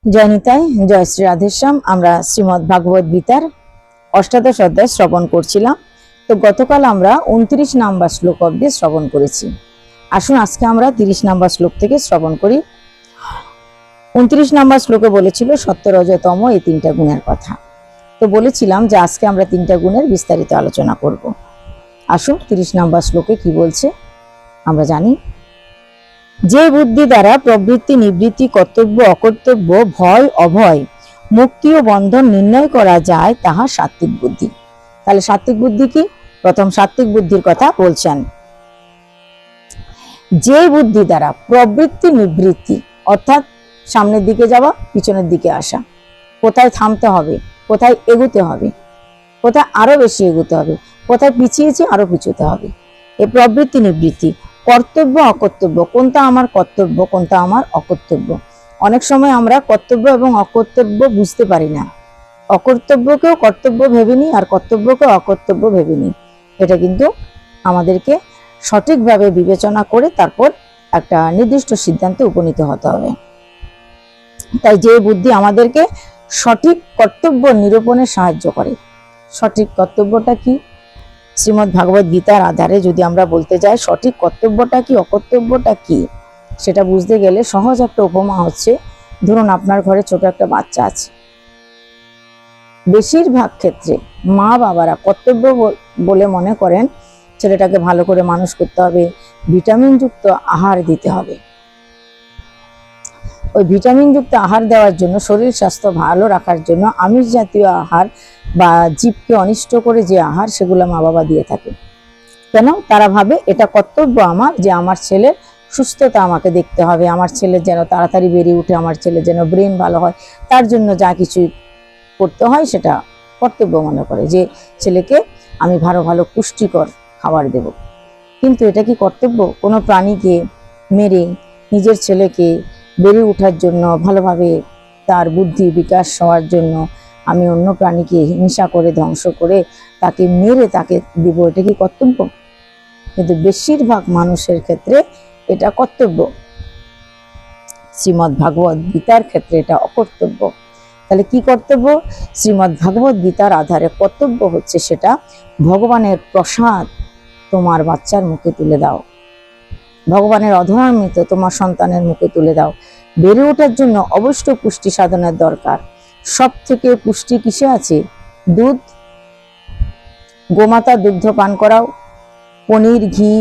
জয় নিতাই, জয় শ্রী রাধেশ্যাম। আমরা শ্রীমদ্ ভাগবত গীতার অষ্টাদশ অধ্যায় শ্রবণ করছিলাম। তো গতকাল আমরা 29 নম্বর শ্লোক অব্দি শ্রবণ করেছি। আসুন আজকে আমরা 30 নম্বর শ্লোক থেকে শ্রবণ করি। 29 নম্বর শ্লোকে বলেছিল সত্য, রজ, তম এই তিনটা গুণের কথা। তো বলেছিলাম যে আজকে আমরা তিনটা গুণের বিস্তারিত আলোচনা করব। আসুন 30 নম্বর শ্লোকে কি বলছে আমরা জানি। যে বুদ্ধি দ্বারা প্রবৃত্তি, নিবৃত্তি, কর্তব্য, অকর্তব্য, ভয়, অভয়, মুক্তি ও বন্ধন নির্ণয় করা যায় তাহা সাত্ত্বিক বুদ্ধি। তাহলে সাত্ত্বিক বুদ্ধি কি? প্রথম সাত্ত্বিক বুদ্ধির কথা বলছেন। যে বুদ্ধি দ্বারা প্রবৃত্তি, নিবৃত্তি অর্থাৎ সামনের দিকে যাওয়া, পিছনের দিকে আসা, কোথায় থামতে হবে, কোথায় এগোতে হবে, কোথায় আরো বেশি এগোতে হবে, কোথায় পিছিয়েছে আরো পিছুতে হবে, এই প্রবৃত্তি নিবৃত্তি, কর্তব্য, অকর্তব্য, কোনটা আমার কর্তব্য, কোনটা আমার অকর্তব্য। অনেক সময় আমরা কর্তব্য এবং অকর্তব্য বুঝতে পারি না। অকর্তব্যকেও কর্তব্য ভেবে নিই আর কর্তব্যকেও অকর্তব্য ভেবে নিই। এটা কিন্তু আমাদেরকে সঠিকভাবে বিবেচনা করে তারপর একটা নির্দিষ্ট সিদ্ধান্তে উপনীত হতে হবে। তাই যে বুদ্ধি আমাদেরকে সঠিক কর্তব্য নিরূপণে সাহায্য করে। সঠিক কর্তব্যটা কি? শ্রীমদ্ ভাগবত গীতার আধারে যদি আমরা বলতে যাই সঠিক কর্তব্যটা কি, অকর্তব্যটা কি, সেটা বুঝতে গেলে সহজ একটা উপমা হচ্ছে, ধরুন আপনার ঘরে ছোট একটা বাচ্চা আছে। বেশিরভাগ ক্ষেত্রে মা বাবারা কর্তব্য বলে মনে করেন ছেলেটাকে ভালো করে মানুষ করতে হবে, ভিটামিন যুক্ত আহার দিতে হবে। ওই ভিটামিন যুক্ত আহার দেওয়ার জন্য, শরীর স্বাস্থ্য ভালো রাখার জন্য আমিষ জাতীয় আহার বা জীবকে অনিষ্ট করে যে আহার, সেগুলো মা বাবা দিয়ে থাকে। কেন? তারা ভাবে এটা কর্তব্য আমার, যে আমার ছেলের সুস্থতা আমাকে দেখতে হবে, আমার ছেলে যেন তাড়াতাড়ি বেরিয়ে উঠে, আমার ছেলে যেন ব্রেন ভালো হয়, তার জন্য যা কিছু করতে হয় সেটা কর্তব্য মনে করে, যে ছেলেকে আমি ভালো ভালো পুষ্টিকর খাবার দেব। কিন্তু এটা কি কর্তব্য? কোনো প্রাণীকে মেরে নিজের ছেলেকে বেড়ে ওঠার জন্য, ভালোভাবে তার বুদ্ধি বিকাশ হওয়ার জন্য আমি অন্য প্রাণীকে হিংসা করে, ধ্বংস করে, তাকে মেরে তাকে দিব, এটা কি কর্তব্য? কিন্তু বেশিরভাগ মানুষের ক্ষেত্রে এটা কর্তব্য। শ্রীমদ্ ভাগবত গীতার ক্ষেত্রে এটা অকর্তব্য। তাহলে কি কর্তব্য? শ্রীমদ্ ভাগবত গীতার আধারে কর্তব্য হচ্ছে সেটা ভগবানের প্রসাদ তোমার বাচ্চার মুখে তুলে দাও, ভগবানের অধরামৃত তোমার সন্তানের মুখে তুলে দাও। বেড়ে ওঠার জন্য অবশ্য পুষ্টি সাধনের দরকার। সব থেকে পুষ্টি কিসে আছে? দুধ, গোমাতা দুগ্ধ পান করাও, পনির, ঘি,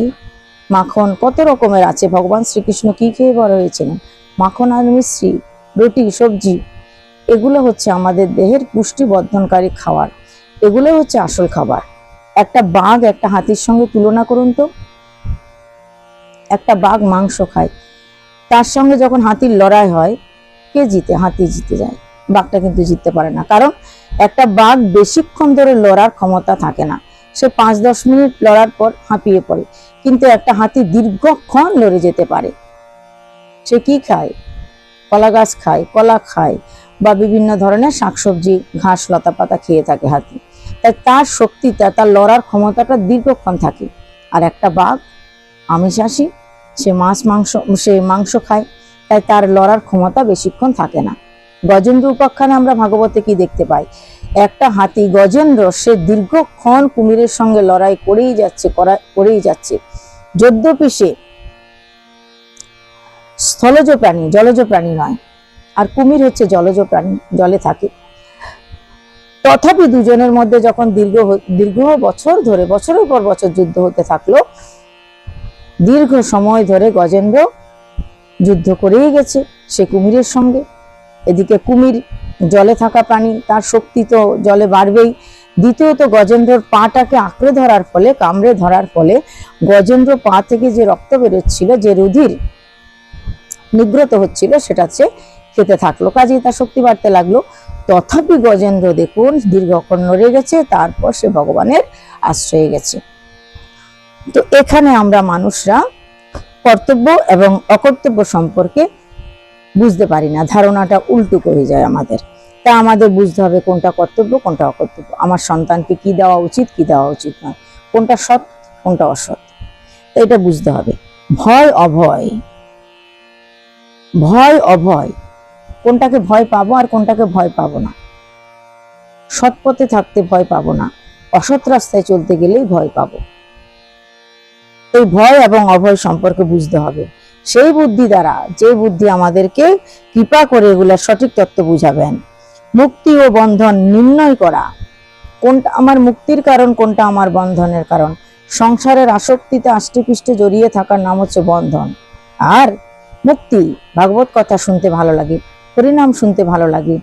মাখন, কত রকমের আছে। ভগবান শ্রীকৃষ্ণ কি খেয়ে বড় হয়েছিলেন? মাখন আর মিশ্রি, রুটি, সবজি, এগুলো হচ্ছে আমাদের দেহের পুষ্টি বর্ধনকারী খাবার। এগুলো হচ্ছে আসল খাবার। একটা বাঘ একটা হাতির সঙ্গে তুলনা করুন তো। একটা বাঘ মাংস খায়, তার সঙ্গে যখন হাতির লড়াই হয়, কে জিতে? হাতি জিতে যায়, বাঘটা কিন্তু জিততে পারে না। কারণ একটা বাঘ বেশিক্ষণ ধরে লড়ার ক্ষমতা থাকে না, সে 5-10 মিনিট লড়ার পর হাঁপিয়ে পড়ে। কিন্তু একটা হাতি দীর্ঘক্ষণ লড়ে যেতে পারে। সে কি খায়? কলা গাছ খায়, কলা খায়, বা বিভিন্ন ধরনের শাকসবজি, ঘাস, লতা পাতা খেয়ে থাকে হাতি। তাই তার শক্তিটা, তার লড়ার ক্ষমতাটা দীর্ঘক্ষণ থাকে। আর একটা বাঘ আমিষাশী, সে মাংস খায়, তাই তার লড়ার ক্ষমতা বেশিক্ষণ থাকে না। গজেন্দ্র উপাখ্যানে আমরা ভাগবতে কি দেখতে পাই? একটা হাতি গজেন্দ্র, সে দীর্ঘক্ষণ কুমিরের সঙ্গে লড়াই করেই যাচ্ছে। যদ্যপি সে স্থলজ প্রাণী, জলজ প্রাণী নয়, আর কুমির হচ্ছে জলজ প্রাণী, জলে থাকে। তথাপি দুজনের মধ্যে যখন দীর্ঘ বছর ধরে, বছরের পর বছর যুদ্ধ হতে থাকলো, দীর্ঘ সময় ধরে গজেন্দ্র যুদ্ধ করেই গেছে সে কুমিরের সঙ্গে। এদিকে কুমির জলে থাকা প্রাণী, তার শক্তি তো জলে বাড়বেই। দ্বিতীয়ত গজেন্দ্রর পাটাকে আঁকড়ে ধরার ফলে, কামড়ে ধরার ফলে গজেন্দ্র পা থেকে যে রক্ত বেরোচ্ছিল, যে রুধির নিগ্রত হচ্ছিল, সেটা সে খেতে থাকলো, কাজেই তার শক্তি বাড়তে লাগলো। তথাপি গজেন্দ্র দেখুন দীর্ঘক্ষণ লড়ে গেছে, তারপর সে ভগবানের আশ্রয়ে গেছে। তো এখানে আমরা মানুষরা কর্তব্য এবং অকর্তব্য সম্পর্কে বুঝতে পারি না, ধারণাটা উল্টো হয়ে যায় আমাদের। তা আমাদের বুঝতে হবে কোনটা কর্তব্য, কোনটা অকর্তব্য, আমার সন্তানকে কি দেওয়া উচিত, কি দেওয়া উচিত নয়, কোনটা সৎ, কোনটা অসৎ, এটা বুঝতে হবে। ভয় অভয়, ভয় অভয়, কোনটাকে ভয় পাবো আর কোনটাকে ভয় পাবো না। সৎ পথে থাকতে ভয় পাবো না, অসৎ রাস্তায় চলতে গেলেই ভয় পাবো। এই ভয় এবং অভয় সম্পর্কে বুঝতে হবে। সেই বুদ্ধি দ্বারা, যে বুদ্ধি আমাদেরকে কৃপা করে এগুলার সঠিক তত্ত্ব বুঝাবেন। মুক্তি ও বন্ধন নির্ণয় করা, কোনটা আমার মুক্তির কারণ, কোনটা আমার বন্ধনের কারণ। সংসারের আসক্তিতে আষ্টেপৃষ্টে জড়িয়ে থাকার নাম হচ্ছে বন্ধন। আর মুক্তি, ভাগবত কথা শুনতে ভালো লাগে, হরিনাম শুনতে ভালো লাগে,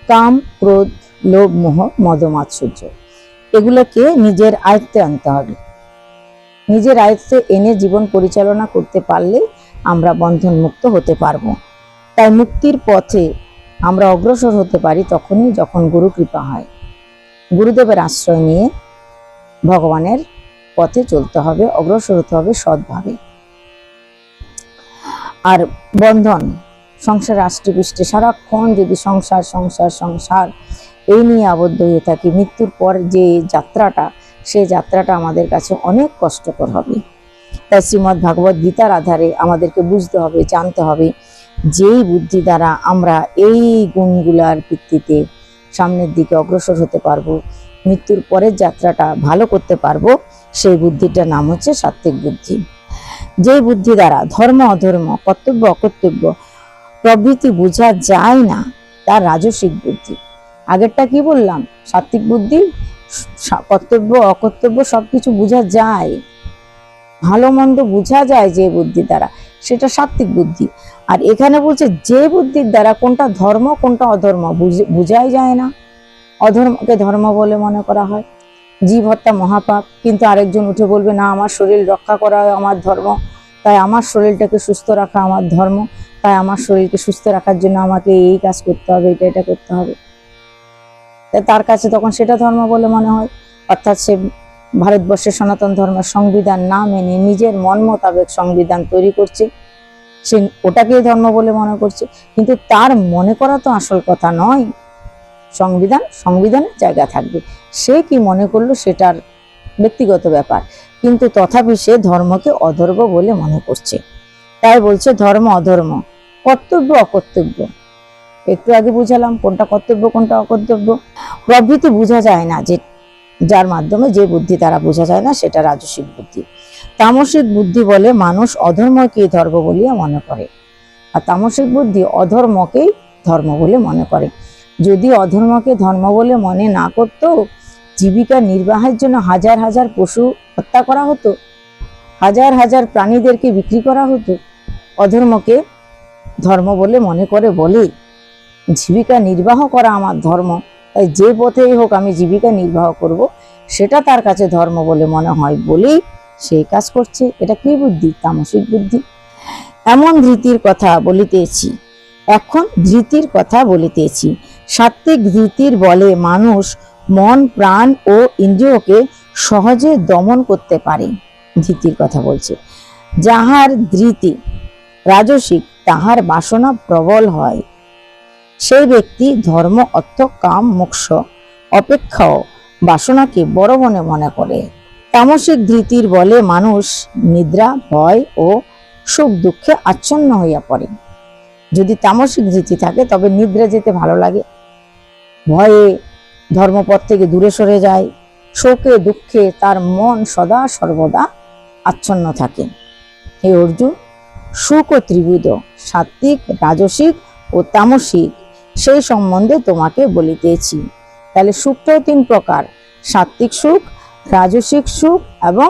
কাম, ক্রোধ, লোভ, মোহ, মদ, মাৎসর্য, এগুলোকে নিজের আয়ত্তে আনতে হবে। নিজের আয়ত্তে এনে জীবন পরিচালনা করতে পারলে আমরা বন্ধন মুক্ত হতে পারবো। তাই মুক্তির পথে আমরা অগ্রসর হতে পারি তখনই যখন গুরু কৃপা হয়। গুরুদেবের আশ্রয় নিয়ে ভগবানের পথে চলতে হবে, অগ্রসর হতে হবে সৎভাবে। আর বন্ধন, সংসার আষ্টেপৃষ্টে সারাক্ষণ যদি সংসার সংসার সংসার এই নিয়ে আবদ্ধ হয়ে থাকি, মৃত্যুর পর যে যাত্রাটা, সেই যাত্রাটা আমাদের কাছে অনেক কষ্টকর হবে। তাই শ্রীমদ্ ভাগবত গীতার আধারে আমাদেরকে বুঝতে হবে, জানতে হবে, যেই বুদ্ধি দ্বারা আমরা এই গুণগুলার ভিত্তিতে সামনের দিকে অগ্রসর হতে পারবো, মৃত্যুর পরের যাত্রাটা ভালো করতে পারবো, সেই বুদ্ধিটার নাম হচ্ছে সাত্ত্বিক বুদ্ধি। যে বুদ্ধি দ্বারা ধর্ম অধর্ম, কর্তব্য অকর্তব্য প্রভৃতি বোঝা যায় না, তার রাজসিক বুদ্ধি। আগেরটা কি বললাম? সাত্ত্বিক বুদ্ধি, কর্তব্য অকর্তব্য সবকিছু বোঝা যায়, ভালো মন্দ বোঝা যায় যে বুদ্ধি দ্বারা, সেটা সাত্ত্বিক বুদ্ধি। আর এখানে বলছে যে বুদ্ধির দ্বারা কোনটা ধর্ম কোনটা অধর্ম বুঝাই যায় না, অধর্মকে ধর্ম বলে মনে করা হয়। জীব হত্যা মহাপাপ, কিন্তু আরেকজন উঠে বলবে না, আমার শরীর রক্ষা করা আমার ধর্ম, তাই আমার শরীরটাকে সুস্থ রাখা আমার ধর্ম, তাই আমার শরীরকে সুস্থ রাখার জন্য আমাকে এই কাজ করতে হবে, এটা করতে হবে। তার কাছে তখন সেটা ধর্ম বলে মনে হয়। অর্থাৎ সে ভারতবর্ষের সনাতন ধর্মের সংবিধান না মেনে নিজের মন মোতাবেক সংবিধান তৈরি করছে, সে ওটাকেই ধর্ম বলে মনে করছে। কিন্তু তার মনে করা তো আসল কথা নয়। সংবিধান সংবিধানের জায়গা থাকবে, সে কি মনে করলো সেটার ব্যক্তিগত ব্যাপার, কিন্তু তথাপি সে ধর্মকে অধর্ম বলে মনে করছে। তাই বলছে ধর্ম অধর্ম, কর্তব্য অকর্তব্য, একটু আগে বুঝালাম কোনটা কর্তব্য কোনটা অকর্তব্য প্রভৃতি বোঝা যায় না, যে যার মাধ্যমে, যে বুদ্ধি দ্বারা বোঝা যায় না, সেটা রাজসিক বুদ্ধি। তামসিক বুদ্ধি বলে মানুষ অধর্মকেই ধর্ম বলিয়া মনে করে, আর তামসিক বুদ্ধি অধর্মকেই ধর্ম বলে মনে করে। যদি অধর্মকে ধর্ম বলে মনে না করত, জীবিকা নির্বাহের জন্য হাজার হাজার পশু হত্যা করা হতো, হাজার হাজার প্রাণীদেরকে বিক্রি করা হতো। অধর্মকে ধর্ম বলে মনে করে বলে জীবিকা নির্বাহ করা আমার ধর্ম, তাই যে পথেই হোক আমি জীবিকা নির্বাহ করব, সেটা তার কাছে ধর্ম বলে মনে হয় বলেই সেই কাজ করছে। এটা কি বুদ্ধি? তামসিক বুদ্ধি। এমন ধৃতির কথা বলিতেছি, এখন ধৃতির কথা বলিতেছি। সাত্ত্বিক ধৃতির বলে মানুষ মন, প্রাণ ও ইন্দ্রিয়কে সহজে দমন করতে পারে। ধৃতির কথা বলছে। যাহার ধৃতি রাজসিক, তাহার বাসনা প্রবল হয়। সেই ব্যক্তি ধর্ম, অর্থ, কাম, মোক্ষ অপেক্ষাও বাসনাকে বড় মনে মনে করে। তামসিক ধৃতির বলে মানুষ নিদ্রা, ভয় ও সুখ দুঃখে আচ্ছন্ন হইয়া পড়ে। যদি তামসিক ধৃতি থাকে তবে নিদ্রা যেতে ভালো লাগে, ভয়ে ধর্মপথ থেকে দূরে সরে যায়, শোকে দুঃখে তার মন সদা সর্বদা আচ্ছন্ন থাকে। হে অর্জুন, সুখ ও ত্রিবিধ, সাত্ত্বিক, রাজসিক ও তামসিক, সেই সম্বন্ধে তোমাকে বলিতেছি। তাহলে সুখটাও তিন প্রকার, সাত্ত্বিক সুখ, রাজসিক সুখ এবং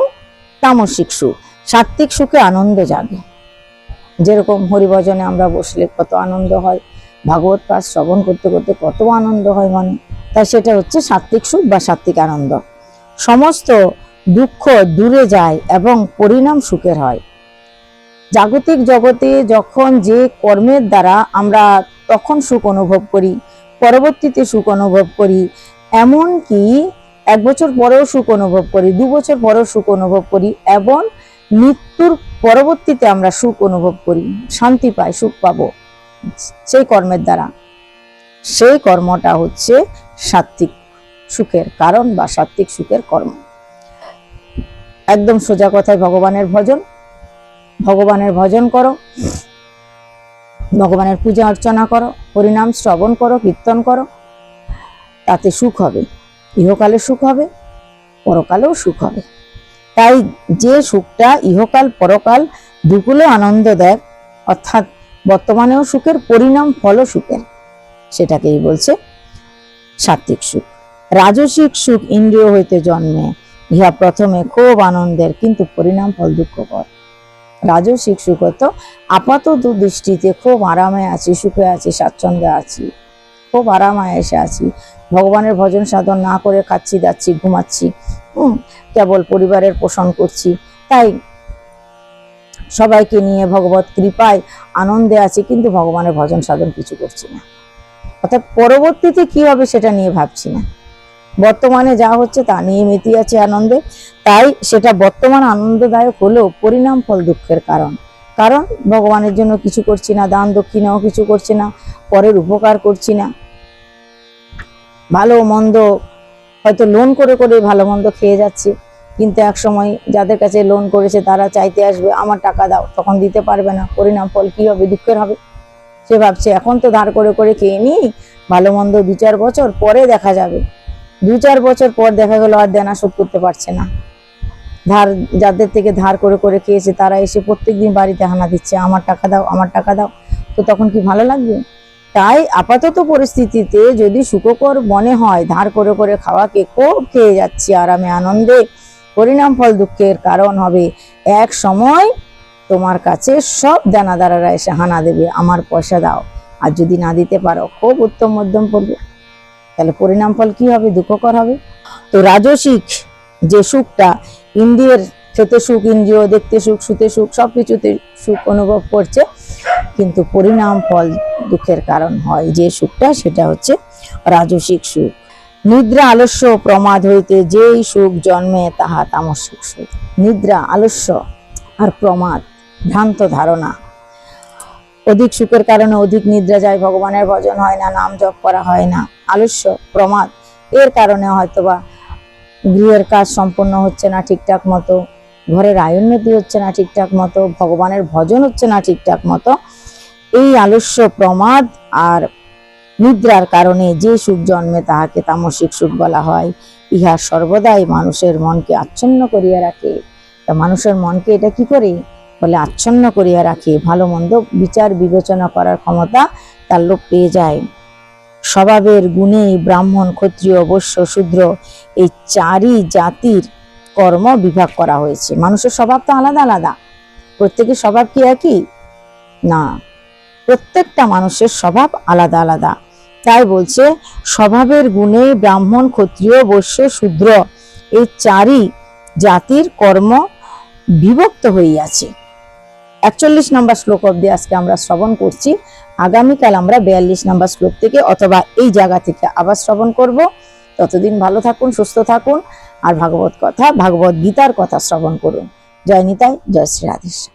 তামসিক সুখ। সাত্ত্বিক সুখে আনন্দ জাগে, যেরকম হরিভজনে আমরা বসলে কত আনন্দ হয়, ভাগবত পাঠ শ্রবণ করতে করতে কত আনন্দ হয় মনে, তাই সেটা হচ্ছে সাত্ত্বিক সুখ বা সাত্ত্বিক আনন্দ। সমস্ত দুঃখ দূরে যায় এবং পরিণাম সুখের হয়। জাগতিক জগতে যখন যে কর্মের দ্বারা আমরা তখন সুখ অনুভব করি, পরবর্তীতে সুখ অনুভব করি, এমনকি 1 বছর পরেও সুখ অনুভব করি, 2 বছর পরেও সুখ অনুভব করি, এবং মৃত্যুর পরবর্তীতে আমরা সুখ অনুভব করি, শান্তি পাই, সুখ পাবো সেই কর্মের দ্বারা, সেই কর্মটা হচ্ছে সাত্ত্বিক সুখের কারণ বা সাত্ত্বিক সুখের কর্ম। একদম সোজা কথায় ভগবানের ভজন, ভগবানের ভজন করো, ভগবানের পূজা অর্চনা করো, হরিনাম শ্রবণ করো, কীর্তন করো, তাতে সুখ হবে। ইহকালে সুখ হবে, পরকালেও সুখ হবে। তাই যে সুখটা ইহকাল পরকাল দুকুলে আনন্দ দেয়, অর্থাৎ বর্তমানেও সুখের, পরিণাম ফলও সুখের, সেটাকেই বলছে সাত্ত্বিক সুখ। রাজসিক সুখ ইন্দ্রিয় হইতে জন্মে, ইহা প্রথমে খুব আনন্দের, কিন্তু পরিণাম ফল দুঃখকর। রাজসিক সুখ হতো আপাতত দৃষ্টিতে খুব আরামে আছি, সুখে আছি, স্বাচ্ছন্দ্যে আছি, খুব আরামে এসে আছি, ভগবানের ভজন সাধন না করে খাচ্ছি, যাচ্ছি, ঘুমাচ্ছি, কেবল পরিবারের পোষণ করছি, তাই সবাইকে নিয়ে ভগবত কৃপায় আনন্দে আছি, কিন্তু ভগবানের ভজন সাধন কিছু করছি না, অর্থাৎ পরবর্তীতে কি হবে সেটা নিয়ে ভাবছি না। বর্তমানে যা হচ্ছে তা নিয়ে মেতে আছে আনন্দে, তাই সেটা বর্তমান আনন্দদায়ক হলেও পরিণাম ফল দুঃখের কারণ। কারণ ভগবানের জন্য কিছু করছি না, দান দক্ষিণাও কিছু করছি না, পরের উপকার করছি না, ভালো মন্দ হয়তো লোন করে করে ভালো মন্দ খেয়ে যাচ্ছে, কিন্তু এক সময় যাদের কাছে লোন করেছে তারা চাইতে আসবে, আমার টাকা দাও, তখন দিতে পারবে না, পরিণাম ফল কি হবে? দুঃখের হবে। সে ভাবছে এখন তো ধার করে করে খেয়ে নি, ভালো মন্দ 2-4 বছর পরে দেখা যাবে, 2-4 বছর পর দেখা গেল আর দেনা শোধ করতে পারছে না। যাদের থেকে ধার করে করে খেয়েছে তারা এসে প্রত্যেকদিন বাড়িতে হানা দিচ্ছে, আমার টাকা দাও, আমার টাকা দাও, তো তখন কি ভালো লাগবে? তাই আপাতত পরিস্থিতিতে যদি সুখকর মনে হয়, ধার করে করে খাওয়াকে খুব খেয়ে যাচ্ছি আরামে আনন্দে, পরিণাম ফল দুঃখের কারণ হবে। এক সময় তোমার কাছে সব দেনাদারেরা এসে হানা দেবে, আমার পয়সা দাও, আর যদি না দিতে পারো খুব উত্তম মধ্যম পড়বে, তাহলে পরিণাম ফল কি হবে? দুঃখকর হবে। তো রাজসিক যে সুখটা, ইন্দ্রিয়ের খেতে সুখ, ইন্দ্রিয় দেখতে সুখ, শুতে সুখ, সবকিছুতে সুখ অনুভব করছে, কিন্তু পরিণাম ফল দুঃখের কারণ হয় যে সুখটা, সেটা হচ্ছে রাজসিক সুখ। নিদ্রা আলস্য প্রমাদ হইতে যেই সুখ জন্মে তাহা তামসিক সুখ। নিদ্রা, আলস্য আর প্রমাদ, ভ্রান্ত ধারণা, অধিক সুখের কারণে অধিক নিদ্রা যায়, ভগবানের ভজন হয় না, নাম জপ করা হয় না, আলস্য প্রমাদ, এর কারণে হয়তোবা গৃহের কাজ সম্পন্ন হচ্ছে না ঠিকঠাক মতো, ঘরের আয়োন্নতি হচ্ছে না ঠিকঠাক মতো, ভগবানের ভজন হচ্ছে না ঠিকঠাক মতো। এই আলস্য, প্রমাদ আর নিদ্রার কারণে যে সুখ জন্মে তাহাকে তামসিক সুখ বলা হয়। ইহা সর্বদাই মানুষের মনকে আচ্ছন্ন করিয়া রাখে। তা মানুষের মনকে এটা কি করে বলে? আচ্ছন্ন করিয়া রাখে, ভালো মন্দ বিচার বিবেচনা করার ক্ষমতা তার লোক পেয়ে যায়। স্বভাবের গুণে ব্রাহ্মণ, ক্ষত্রিয়, বৈশ্য, শূদ্র এই 4ই জাতির কর্ম বিভাগ করা হয়েছে। মানুষের স্বভাব তো আলাদা আলাদা, প্রত্যেকের স্বভাব কি একই না, প্রত্যেকটা মানুষের স্বভাব আলাদা আলাদা। তাই বলছে স্বভাবের গুণে ব্রাহ্মণ, ক্ষত্রিয়, বৈশ্য, শূদ্র এই 4ই জাতির কর্ম বিভক্ত হইয়াছে। 41 নম্বর শ্লোক অব্দি আজকে আমরা শ্রবণ করছি। আগামীকাল আমরা 42 নম্বর শ্লোক থেকে অথবা এই জায়গা থেকে আবার শ্রবণ করব। ততদিন ভালো থাকুন, সুস্থ থাকুন, আর ভাগবত কথা, ভাগবত গীতার কথা শ্রবণ করুন। জয় নিতাই, জয় শ্রী রাধেশ্যাম।